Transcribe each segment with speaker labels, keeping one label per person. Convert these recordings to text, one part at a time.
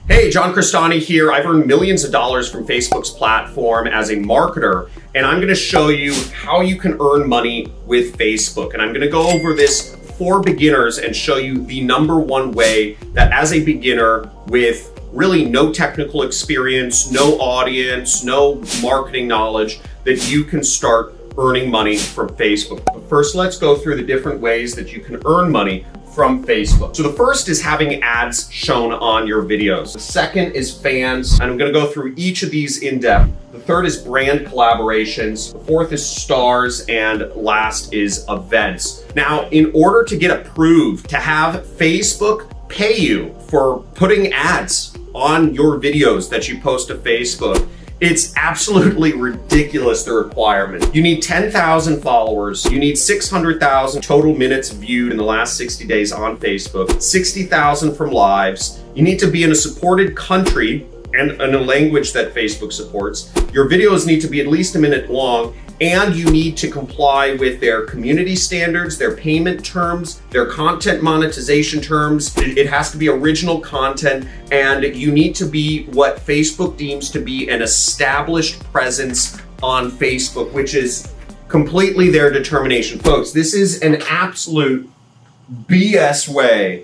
Speaker 1: Hey, John Crestani here. I've earned millions of dollars from Facebook's platform as a marketer, and I'm gonna show you how you can earn money with Facebook. And I'm gonna go over this for beginners and show you the #1 way that as a beginner with really no technical experience, no audience, no marketing knowledge, that you can start earning money from Facebook. But first, let's go through the different ways that you can earn money from Facebook. So the first is having ads shown on your videos. The second is fans, and I'm gonna go through each of these in depth. The third is brand collaborations. The fourth is stars, and last is events. Now, in order to get approved to have Facebook pay you for putting ads on your videos that you post to Facebook, it's absolutely ridiculous, the requirement. You need 10,000 followers. You need 600,000 total minutes viewed in the last 60 days on Facebook, 60,000 from lives. You need to be in a supported country and in a language that Facebook supports. Your videos need to be at least a minute long, and you need to comply with their community standards, their payment terms, their content monetization terms. It has to be original content, and you need to be what Facebook deems to be an established presence on Facebook, which is completely their determination. Folks, this is an absolute BS way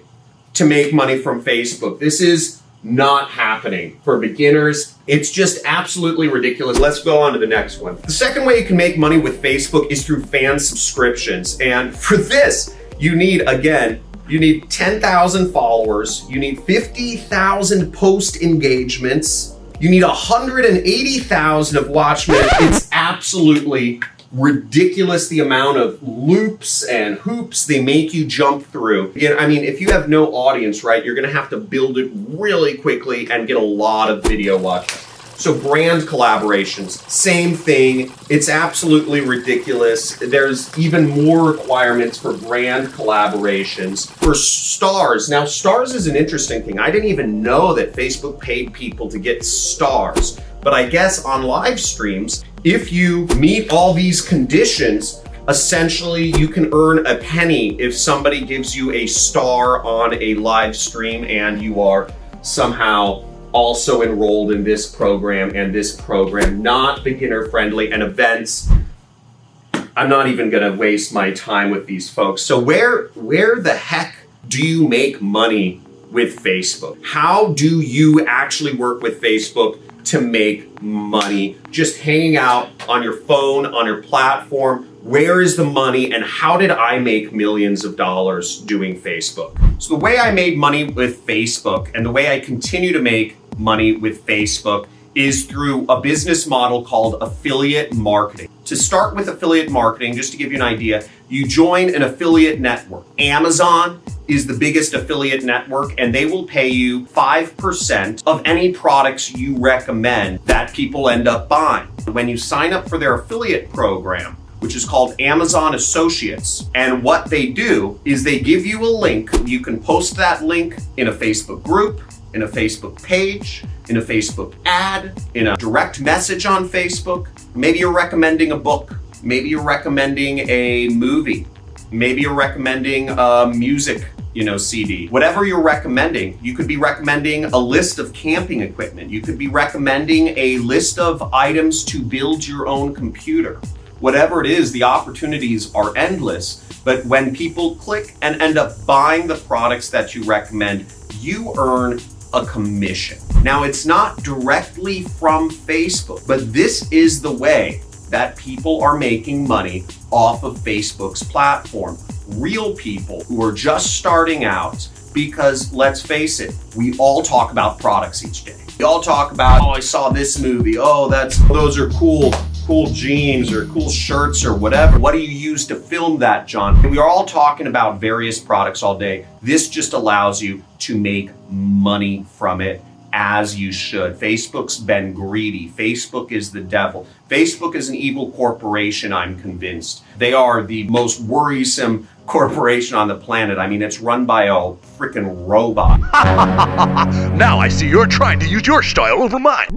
Speaker 1: to make money from Facebook. This is not happening for beginners. It's just absolutely ridiculous. Let's go on to the next one. The second way you can make money with Facebook is through fan subscriptions. And for this, you need 10,000 followers, you need 50,000 post engagements, you need 180,000 of watch minutes. It's absolutely ridiculous the amount of loops and hoops they make you jump through. Again, I mean, if you have no audience, right, you're gonna have to build it really quickly and get a lot of video watch. So brand collaborations, same thing. It's absolutely ridiculous. There's even more requirements for brand collaborations. For stars, now stars is an interesting thing. I didn't even know that Facebook paid people to get stars. But I guess on live streams, if you meet all these conditions, essentially you can earn a penny if somebody gives you a star on a live stream and you are somehow also enrolled in this program and this program, not beginner friendly, and events. I'm not even gonna waste my time with these folks. So where the heck do you make money with Facebook? How do you actually work with Facebook to make money just hanging out on your phone, on your platform? Where is the money, and how did I make millions of dollars doing Facebook? So the way I made money with Facebook, and the way I continue to make money with Facebook, is through a business model called affiliate marketing. To start with affiliate marketing, just to give you an idea, you join an affiliate network. Amazon is the biggest affiliate network, and they will pay you 5% of any products you recommend that people end up buying. When you sign up for their affiliate program, which is called Amazon Associates, and what they do is they give you a link. You can post that link in a Facebook group, in a Facebook page, in a Facebook ad, in a direct message on Facebook. Maybe you're recommending a book. Maybe you're recommending a movie. Maybe you're recommending a music, CD. Whatever you're recommending, you could be recommending a list of camping equipment. You could be recommending a list of items to build your own computer. Whatever it is, the opportunities are endless. But when people click and end up buying the products that you recommend, you earn a commission. Now, it's not directly from Facebook, but this is the way that people are making money off of Facebook's platform. Real people who are just starting out, because let's face it, we all talk about products each day. We all talk about, I saw this movie. Those are cool jeans or cool shirts or whatever. What do you use to film that, John? We are all talking about various products all day. This just allows you to make money from it, as you should. Facebook's been greedy. Facebook is the devil. Facebook is an evil corporation, I'm convinced. They are the most worrisome corporation on the planet. I mean, it's run by a freaking robot.
Speaker 2: Now I see you're trying to use your style over mine.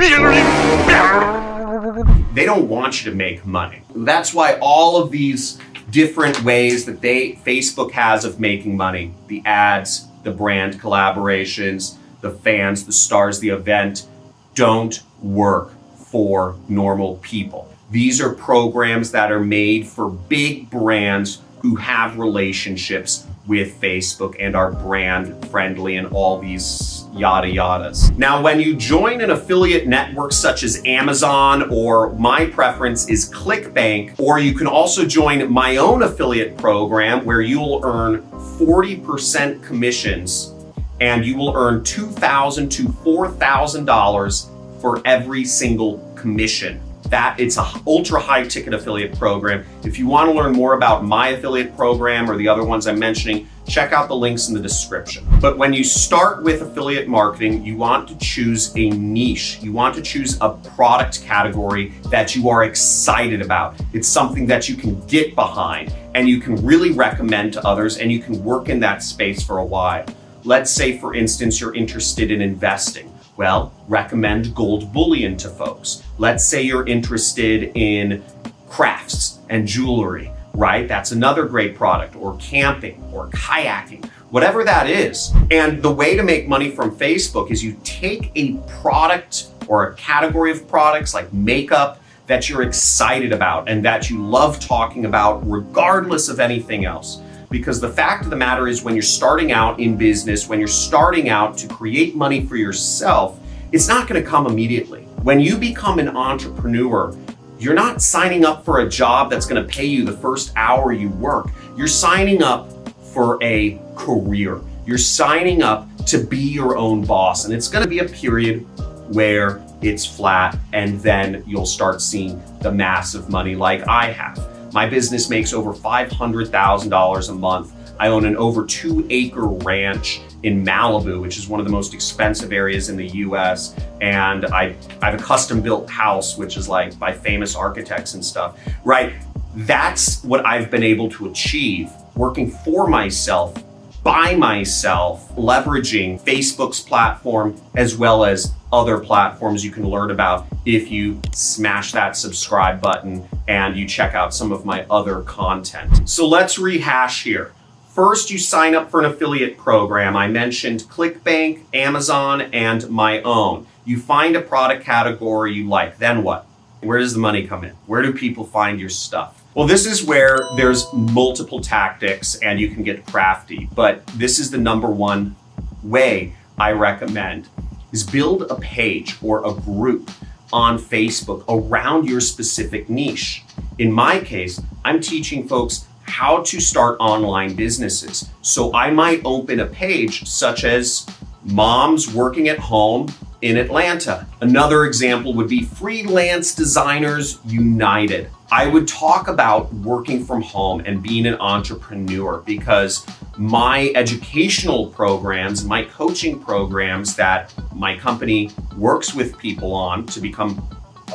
Speaker 1: They don't want you to make money. That's why all of these different ways that Facebook has of making money, the ads, the brand collaborations, the fans, the stars, the event don't work for normal people. These are programs that are made for big brands who have relationships with Facebook and are brand friendly and all these yada yadas. Now, when you join an affiliate network such as Amazon, or my preference is ClickBank, or you can also join my own affiliate program where you'll earn 40% commissions and you will earn $2,000 to $4,000 for every single commission. It's a ultra high ticket affiliate program. If you want to learn more about my affiliate program or the other ones I'm mentioning, check out the links in the description. But when you start with affiliate marketing, you want to choose a niche. You want to choose a product category that you are excited about. It's something that you can get behind and you can really recommend to others, and you can work in that space for a while. Let's say, for instance, you're interested in investing. Well, recommend gold bullion to folks. Let's say you're interested in crafts and jewelry, right? That's another great product, or camping or kayaking, whatever that is. And the way to make money from Facebook is you take a product or a category of products like makeup that you're excited about and that you love talking about regardless of anything else. Because the fact of the matter is, when you're starting out in business, when you're starting out to create money for yourself, it's not going to come immediately. When you become an entrepreneur, you're not signing up for a job that's going to pay you the first hour you work. You're signing up for a career. You're signing up to be your own boss. And it's going to be a period where it's flat, and then you'll start seeing the massive money like I have. My business makes over $500,000 a month. I own an over 2-acre ranch in Malibu, which is one of the most expensive areas in the US. And I have a custom built house, which is like by famous architects and stuff, right? That's what I've been able to achieve working for myself, by myself, leveraging Facebook's platform as well as other platforms you can learn about if you smash that subscribe button and you check out some of my other content. So let's rehash here. First, you sign up for an affiliate program. I mentioned ClickBank, Amazon, and my own. You find a product category you like. Then what? Where does the money come in? Where do people find your stuff? Well, this is where there's multiple tactics and you can get crafty, but this is the number one way I recommend, is build a page or a group on Facebook around your specific niche. In my case, I'm teaching folks how to start online businesses. So I might open a page such as Moms Working at Home in Atlanta. Another example would be Freelance Designers United. I would talk about working from home and being an entrepreneur, because my educational programs, my coaching programs that my company works with people on to become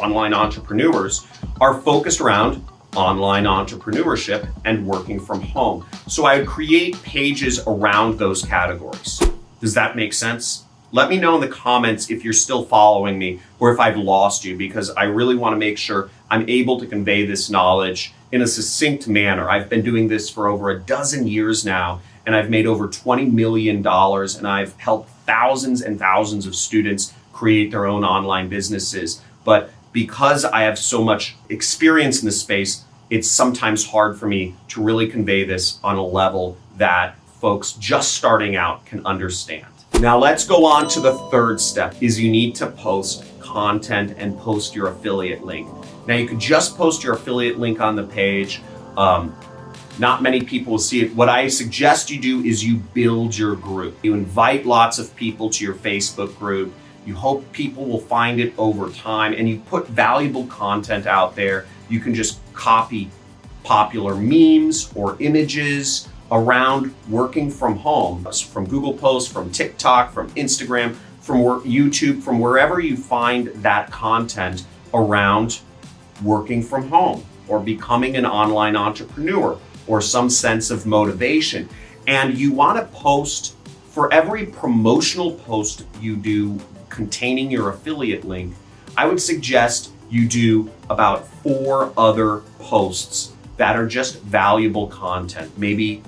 Speaker 1: online entrepreneurs are focused around online entrepreneurship and working from home. So I would create pages around those categories. Does that make sense? Let me know in the comments if you're still following me or if I've lost you, because I really want to make sure I'm able to convey this knowledge in a succinct manner. I've been doing this for over a dozen years now, and I've made over $20 million, and I've helped thousands and thousands of students create their own online businesses. But because I have so much experience in this space, it's sometimes hard for me to really convey this on a level that folks just starting out can understand. Now let's go on to the third step, is you need to post content and post your affiliate link. Now you could just post your affiliate link on the page. Not many people will see it. What I suggest you do is you build your group. You invite lots of people to your Facebook group. You hope people will find it over time, and you put valuable content out there. You can just copy popular memes or images around working from home, from Google Posts, from TikTok, from Instagram, from YouTube, from wherever you find that content around working from home or becoming an online entrepreneur or some sense of motivation. And you want to post, for every promotional post you do containing your affiliate link, I would suggest you do about 4 other posts that are just valuable content. Maybe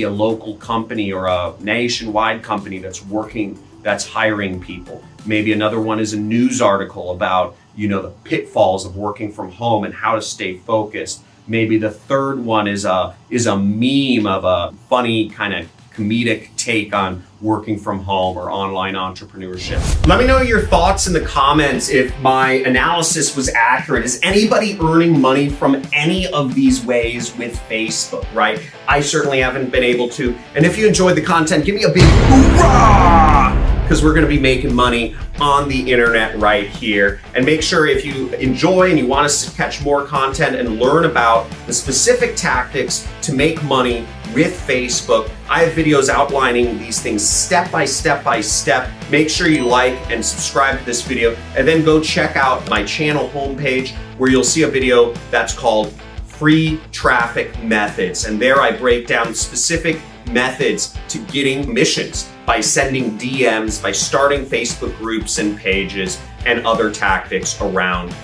Speaker 1: a local company or a nationwide company that's working that's hiring people. Maybe another one is a news article about, the pitfalls of working from home and how to stay focused. Maybe the third one is a meme of a funny kind of comedic take on working from home or online entrepreneurship. Let me know your thoughts in the comments if my analysis was accurate. Is anybody earning money from any of these ways with Facebook, right? I certainly haven't been able to. And if you enjoyed the content, give me a big hoorah! Because we're going to be making money on the internet right here. And make sure if you enjoy and you want us to catch more content and learn about the specific tactics to make money with Facebook, I have videos outlining these things step by step by step. Make sure you like and subscribe to this video, and then go check out my channel homepage where you'll see a video that's called Free Traffic Methods. And there I break down specific methods to getting commissions by sending DMs, by starting Facebook groups and pages, and other tactics around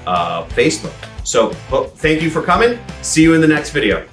Speaker 1: Facebook. So thank you for coming. See you in the next video.